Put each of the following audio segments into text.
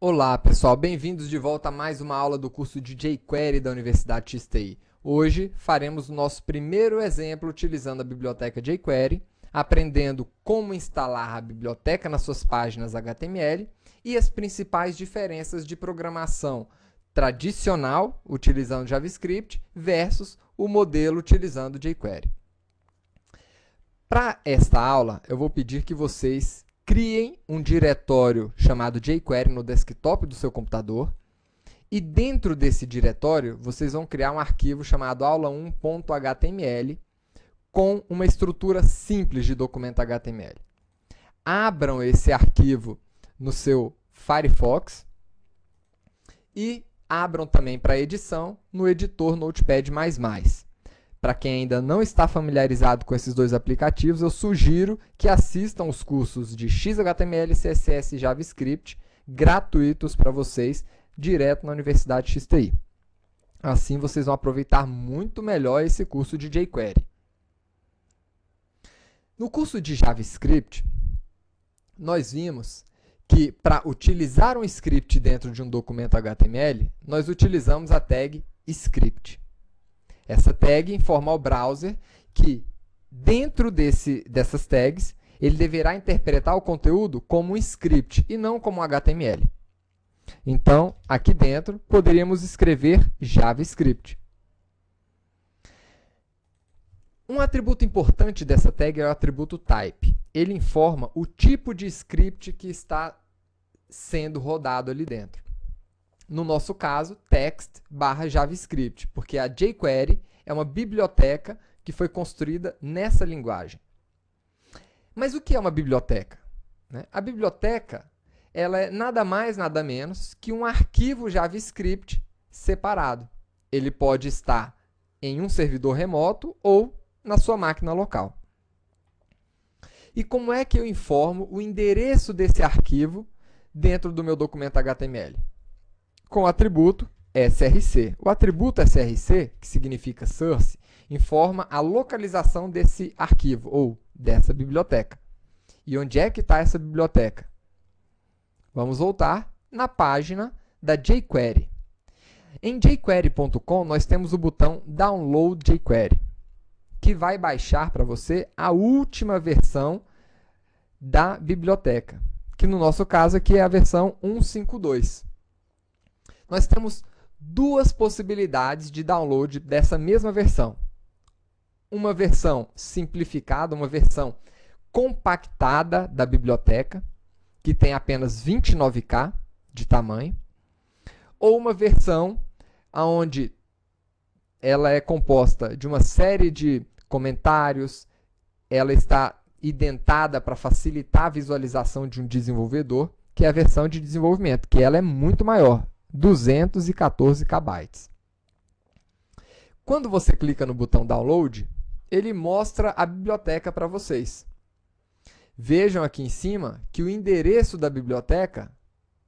Olá pessoal, bem-vindos de volta a mais uma aula do curso de jQuery da Universidade XTI. Hoje faremos o nosso primeiro exemplo utilizando a biblioteca jQuery, aprendendo como instalar a biblioteca nas suas páginas HTML e as principais diferenças de programação tradicional, utilizando JavaScript, versus o modelo utilizando jQuery. Para esta aula, eu vou pedir que vocês criem um diretório chamado jQuery no desktop do seu computador e dentro desse diretório vocês vão criar um arquivo chamado aula1.html com uma estrutura simples de documento HTML. Abram esse arquivo no seu Firefox e abram também para edição no editor Notepad++. Para quem ainda não está familiarizado com esses dois aplicativos, eu sugiro que assistam os cursos de XHTML, CSS e JavaScript gratuitos para vocês, direto na Universidade XTI. Assim, vocês vão aproveitar muito melhor esse curso de jQuery. No curso de JavaScript, nós vimos que para utilizar um script dentro de um documento HTML, nós utilizamos a tag script. Essa tag informa ao browser que, dentro dessas tags, ele deverá interpretar o conteúdo como um script e não como um HTML. Então, aqui dentro, poderíamos escrever JavaScript. Um atributo importante dessa tag é o atributo type. Ele informa o tipo de script que está sendo rodado ali dentro. No nosso caso, text/JavaScript, porque a jQuery é uma biblioteca que foi construída nessa linguagem. Mas o que é uma biblioteca? A biblioteca ela é nada mais, nada menos que um arquivo JavaScript separado. Ele pode estar em um servidor remoto ou na sua máquina local. E como é que eu informo o endereço desse arquivo dentro do meu documento HTML? Com o atributo src. O atributo src, que significa source, informa a localização desse arquivo ou dessa biblioteca. E onde é que está essa biblioteca? Vamos voltar na página da jQuery. Em jQuery.com, nós temos o botão Download jQuery, que vai baixar para você a última versão da biblioteca, que no nosso caso aqui é a versão 1.5.2. Nós temos duas possibilidades de download dessa mesma versão. Uma versão simplificada, uma versão compactada da biblioteca, que tem apenas 29K de tamanho, ou uma versão onde ela é composta de uma série de comentários, ela está identada para facilitar a visualização de um desenvolvedor, que é a versão de desenvolvimento, que ela é muito maior, 214 KB. Quando você clica no botão Download, ele mostra a biblioteca para vocês. Vejam aqui em cima que o endereço da biblioteca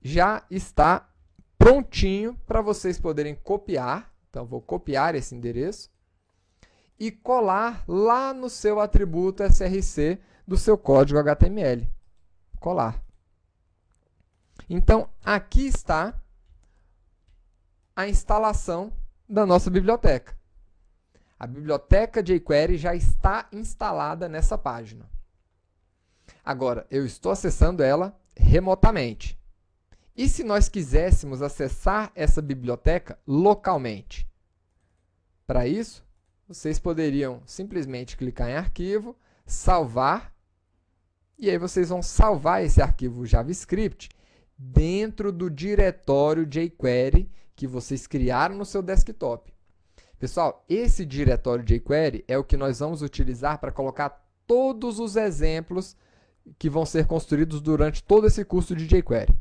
já está prontinho para vocês poderem copiar. Então, vou copiar esse endereço e colar lá no seu atributo src do seu código HTML. Colar. Então, aqui está a instalação da nossa biblioteca. A biblioteca jQuery já está instalada nessa página. Agora, eu estou acessando ela remotamente. E se nós quiséssemos acessar essa biblioteca localmente? Para isso, vocês poderiam simplesmente clicar em arquivo, salvar, e aí vocês vão salvar esse arquivo JavaScript dentro do diretório jQuery que vocês criaram no seu desktop. Pessoal, esse diretório jQuery é o que nós vamos utilizar para colocar todos os exemplos que vão ser construídos durante todo esse curso de jQuery.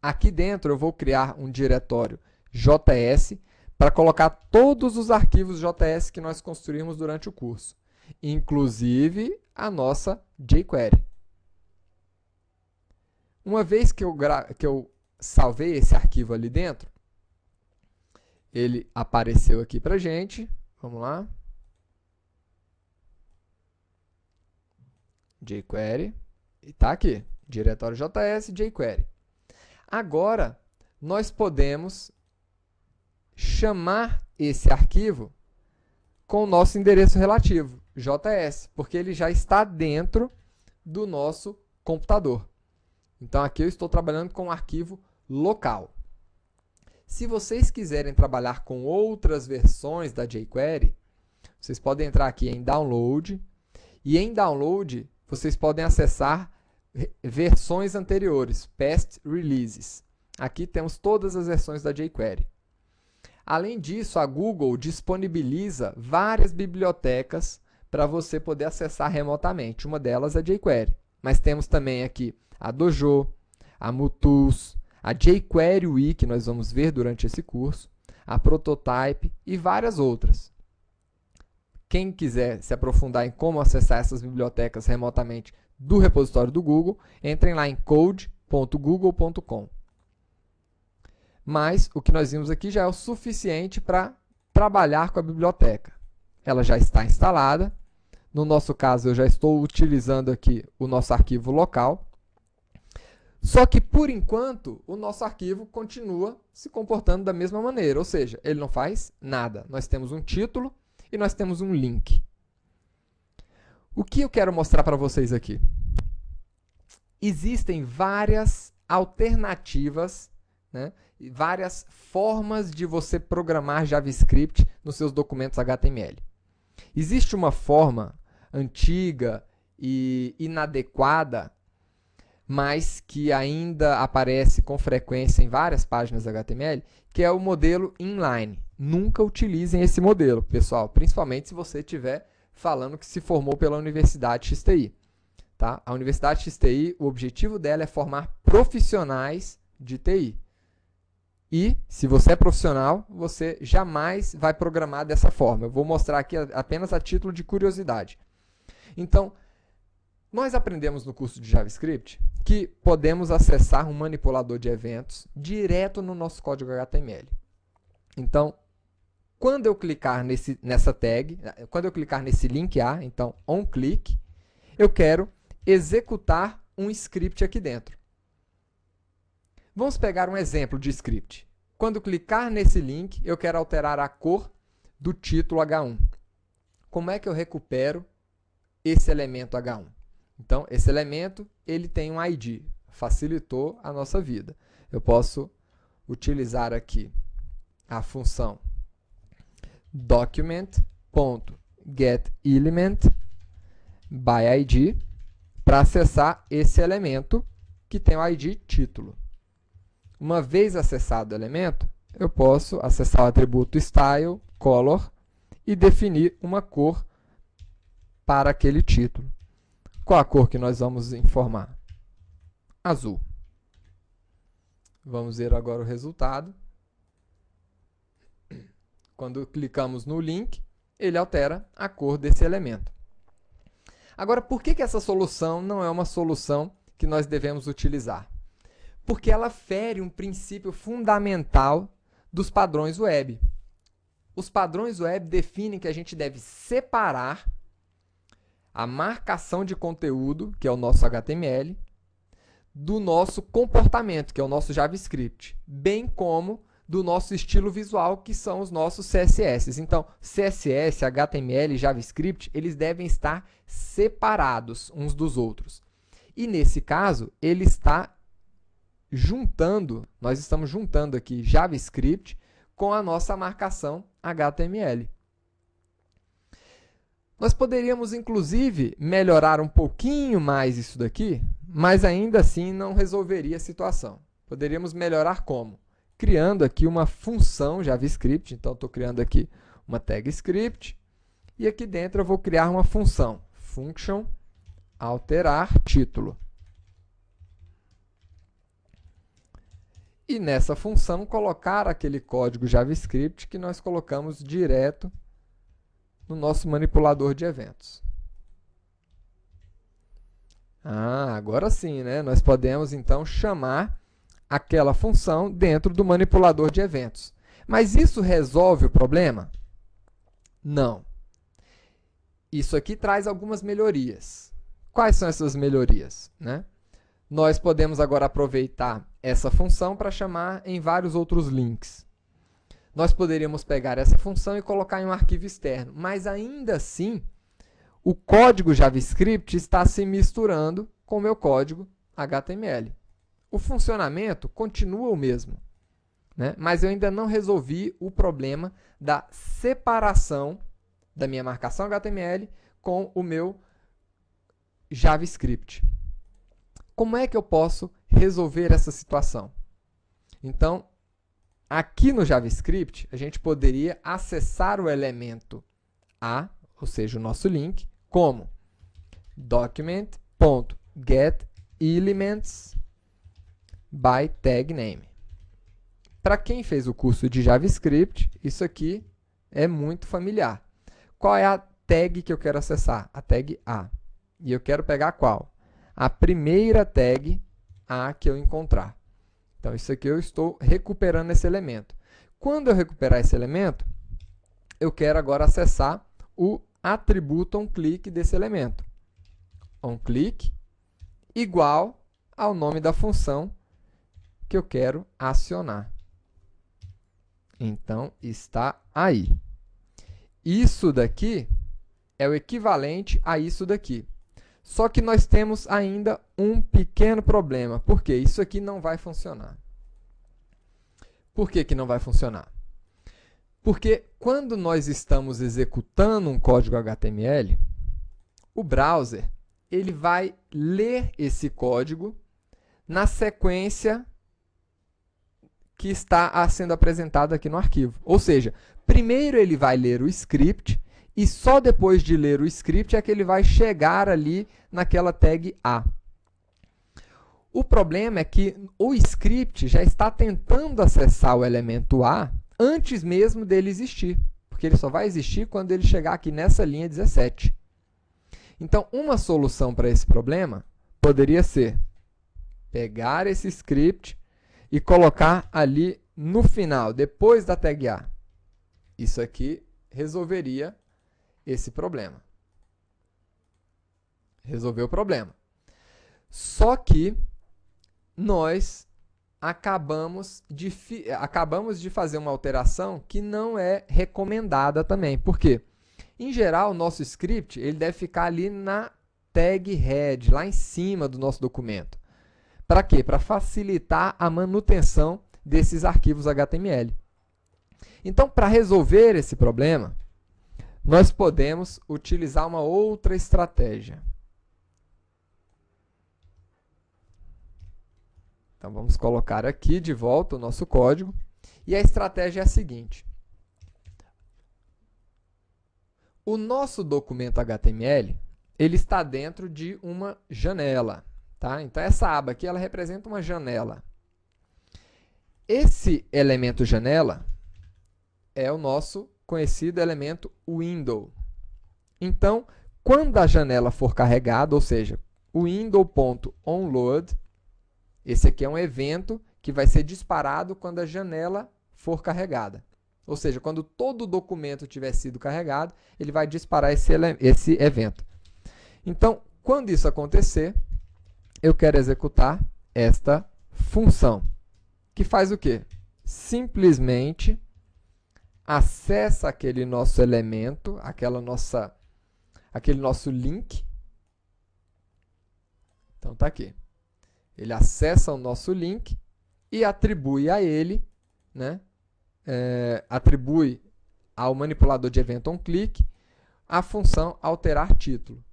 Aqui dentro eu vou criar um diretório JS para colocar todos os arquivos JS que nós construímos durante o curso, inclusive a nossa jQuery. Uma vez que eu salvei esse arquivo ali dentro, ele apareceu aqui para a gente. Vamos lá. jQuery. E está aqui. Diretório JS, jQuery. Agora, nós podemos chamar esse arquivo com o nosso endereço relativo, JS, porque ele já está dentro do nosso computador. Então, aqui eu estou trabalhando com um arquivo local. Se vocês quiserem trabalhar com outras versões da jQuery, vocês podem entrar aqui em Download, e em Download vocês podem acessar versões anteriores, Past Releases. Aqui temos todas as versões da jQuery. Além disso, a Google disponibiliza várias bibliotecas para você poder acessar remotamente. Uma delas é a jQuery. Mas temos também aqui a Dojo, a MooTools, a jQuery Wiki, que nós vamos ver durante esse curso, a Prototype e várias outras. Quem quiser se aprofundar em como acessar essas bibliotecas remotamente do repositório do Google, entrem lá em code.google.com. Mas o que nós vimos aqui já é o suficiente para trabalhar com a biblioteca. Ela já está instalada. No nosso caso, eu já estou utilizando aqui o nosso arquivo local. Só que, por enquanto, o nosso arquivo continua se comportando da mesma maneira. Ou seja, ele não faz nada. Nós temos um título e nós temos um link. O que eu quero mostrar para vocês aqui? Existem várias alternativas, né? Várias formas de você programar JavaScript nos seus documentos HTML. Existe uma forma antiga e inadequada, mas que ainda aparece com frequência em várias páginas HTML, que é o modelo inline. Nunca utilizem esse modelo, pessoal, principalmente se você estiver falando que se formou pela Universidade XTI. Tá? A Universidade XTI, o objetivo dela é formar profissionais de TI. E, se você é profissional, você jamais vai programar dessa forma. Eu vou mostrar aqui apenas a título de curiosidade. Então, nós aprendemos no curso de JavaScript que podemos acessar um manipulador de eventos direto no nosso código HTML. Então, quando eu clicar nessa tag, quando eu clicar nesse link A, então onClick, eu quero executar um script aqui dentro. Vamos pegar um exemplo de script. Quando clicar nesse link, eu quero alterar a cor do título H1. Como é que eu recupero esse elemento H1? Então, esse elemento ele tem um ID. Facilitou a nossa vida. Eu posso utilizar aqui a função document.getElementById para acessar esse elemento que tem o ID título. Uma vez acessado o elemento, eu posso acessar o atributo style, color e definir uma cor para aquele título. Qual a cor que nós vamos informar? Azul. Vamos ver agora o resultado. Quando clicamos no link, ele altera a cor desse elemento. Agora, por que essa solução não é uma solução que nós devemos utilizar? Porque ela fere um princípio fundamental dos padrões web. Os padrões web definem que a gente deve separar a marcação de conteúdo, que é o nosso HTML, do nosso comportamento, que é o nosso JavaScript, bem como do nosso estilo visual, que são os nossos CSS. Então, CSS, HTML e JavaScript, eles devem estar separados uns dos outros. E nesse caso, ele está nós estamos juntando aqui JavaScript com a nossa marcação HTML. Nós poderíamos, inclusive, melhorar um pouquinho mais isso daqui, mas ainda assim não resolveria a situação. Poderíamos melhorar como? Criando aqui uma função JavaScript. Então, estou criando aqui uma tag script e aqui dentro eu vou criar uma função, function alterar título. E nessa função colocar aquele código JavaScript que nós colocamos direto no nosso manipulador de eventos. Agora sim, né? Nós podemos então chamar aquela função dentro do manipulador de eventos. Mas isso resolve o problema? Não. Isso aqui traz algumas melhorias. Quais são essas melhorias, né? Nós podemos agora aproveitar essa função para chamar em vários outros links. Nós poderíamos pegar essa função e colocar em um arquivo externo, mas ainda assim, o código JavaScript está se misturando com o meu código HTML. O funcionamento continua o mesmo, né? Mas eu ainda não resolvi o problema da separação da minha marcação HTML com o meu JavaScript. Como é que eu posso resolver essa situação? Então, aqui no JavaScript, a gente poderia acessar o elemento A, ou seja, o nosso link, como document.getElements by tag name. Para quem fez o curso de JavaScript, isso aqui é muito familiar. Qual é a tag que eu quero acessar? A tag A. E eu quero pegar qual? A primeira tag A que eu encontrar. Então, isso aqui eu estou recuperando esse elemento. Quando eu recuperar esse elemento, eu quero agora acessar o atributo onClick desse elemento. OnClick igual ao nome da função que eu quero acionar. Então, está aí. Isso daqui é o equivalente a isso daqui. Só que nós temos ainda um pequeno problema. Por quê? Isso aqui não vai funcionar. Por que que não vai funcionar? Porque quando nós estamos executando um código HTML, o browser ele vai ler esse código na sequência que está sendo apresentada aqui no arquivo. Ou seja, primeiro ele vai ler o script e só depois de ler o script é que ele vai chegar ali naquela tag A. O problema é que o script já está tentando acessar o elemento A antes mesmo dele existir, porque ele só vai existir quando ele chegar aqui nessa linha 17. Então, uma solução para esse problema poderia ser pegar esse script e colocar ali no final, depois da tag A. Isso aqui resolveria esse problema. Resolveu o problema. Só que nós acabamos de fazer uma alteração que não é recomendada também. Por quê? Em geral, o nosso script ele deve ficar ali na tag head, lá em cima do nosso documento. Para quê? Para facilitar a manutenção desses arquivos HTML. Então, para resolver esse problema, nós podemos utilizar uma outra estratégia. Então, vamos colocar aqui de volta o nosso código. E a estratégia é a seguinte. O nosso documento HTML ele está dentro de uma janela. Tá? Então, essa aba aqui ela representa uma janela. Esse elemento janela é o nosso conhecido elemento window. Então, quando a janela for carregada, ou seja, o window.onload, esse aqui é um evento que vai ser disparado quando a janela for carregada. Ou seja, quando todo o documento tiver sido carregado, ele vai disparar esse evento. Então, quando isso acontecer, eu quero executar esta função, que faz o quê? Simplesmente acessa aquele nosso elemento, aquele nosso link. Então, está aqui. Ele acessa o nosso link e atribui a ele, né, atribui ao manipulador de evento onClick a função alterar título.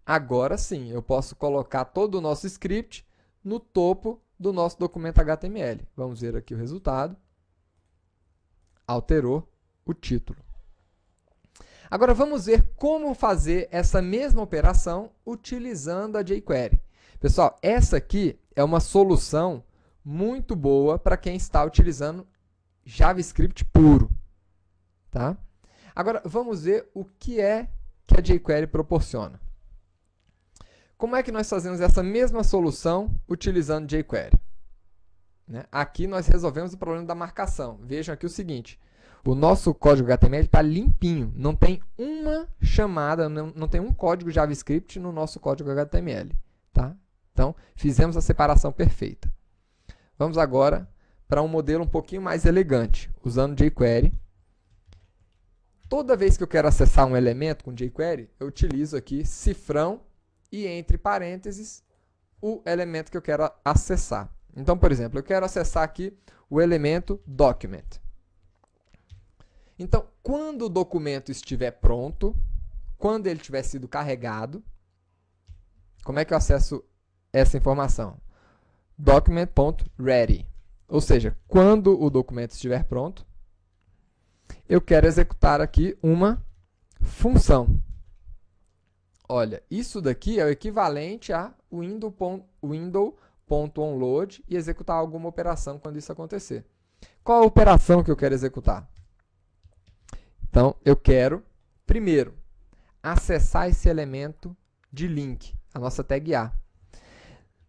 Agora sim, eu posso colocar todo o nosso script no topo do nosso documento HTML. Vamos ver aqui o resultado. Alterou o título. Agora vamos ver como fazer essa mesma operação utilizando a jQuery. Pessoal, essa aqui é uma solução muito boa para quem está utilizando JavaScript puro. Tá? Agora, vamos ver o que é que a jQuery proporciona. Como é que nós fazemos essa mesma solução utilizando jQuery? Né? Aqui nós resolvemos o problema da marcação. Vejam aqui o seguinte, o nosso código HTML está limpinho, não tem uma chamada, não tem um código JavaScript no nosso código HTML. Tá? Então, fizemos a separação perfeita. Vamos agora para um modelo um pouquinho mais elegante, usando jQuery. Toda vez que eu quero acessar um elemento com jQuery, eu utilizo aqui cifrão e entre parênteses o elemento que eu quero acessar. Então, por exemplo, eu quero acessar aqui o elemento document. Então, quando o documento estiver pronto, quando ele tiver sido carregado, como é que eu acesso essa informação? Document.ready. Ou seja, quando o documento estiver pronto, eu quero executar aqui uma função. Olha, isso daqui é o equivalente a window.onload e executar alguma operação quando isso acontecer. Qual a operação que eu quero executar? Então, eu quero, primeiro, acessar esse elemento de link, a nossa tag A.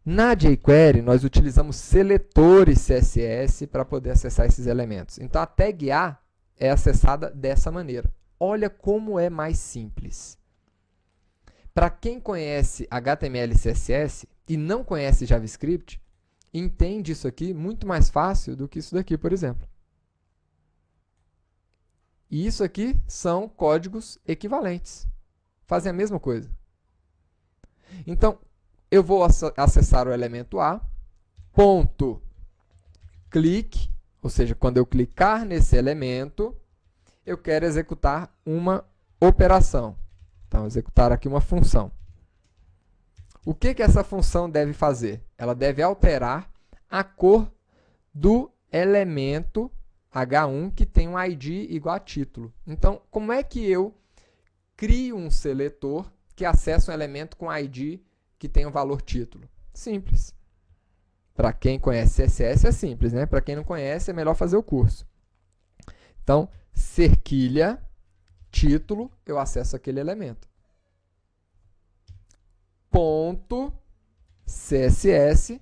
Na jQuery, nós utilizamos seletores CSS para poder acessar esses elementos. Então, a tag A é acessada dessa maneira. Olha como é mais simples. Para quem conhece HTML e CSS e não conhece JavaScript, entende isso aqui muito mais fácil do que isso daqui, por exemplo. E isso aqui são códigos equivalentes. Fazem a mesma coisa. Então, eu vou acessar o elemento A, ponto, clique, ou seja, quando eu clicar nesse elemento, eu quero executar uma operação. Então, executar aqui uma função. O que essa função deve fazer? Ela deve alterar a cor do elemento H1 que tem um ID igual a título. Então, como é que eu crio um seletor que acessa um elemento com ID que tem o valor título? Simples. Para quem conhece CSS é simples, né? Para quem não conhece é melhor fazer o curso. Então, cerquilha, título, eu acesso aquele elemento. Ponto CSS,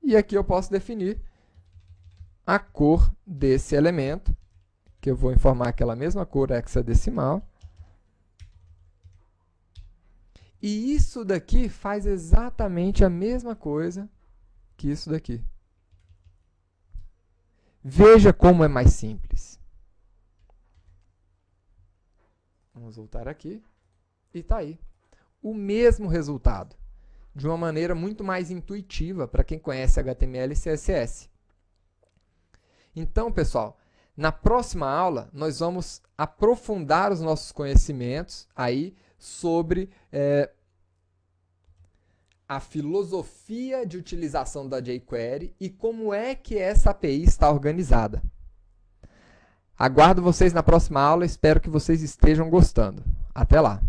e aqui eu posso definir a cor desse elemento, que eu vou informar aquela mesma cor hexadecimal. E isso daqui faz exatamente a mesma coisa que isso daqui. Veja como é mais simples. Vamos voltar aqui. E está aí. O mesmo resultado. De uma maneira muito mais intuitiva para quem conhece HTML e CSS. Então, pessoal, na próxima aula, nós vamos aprofundar os nossos conhecimentos aí sobre a filosofia de utilização da jQuery e como é que essa API está organizada. Aguardo vocês na próxima aula, espero que vocês estejam gostando. Até lá!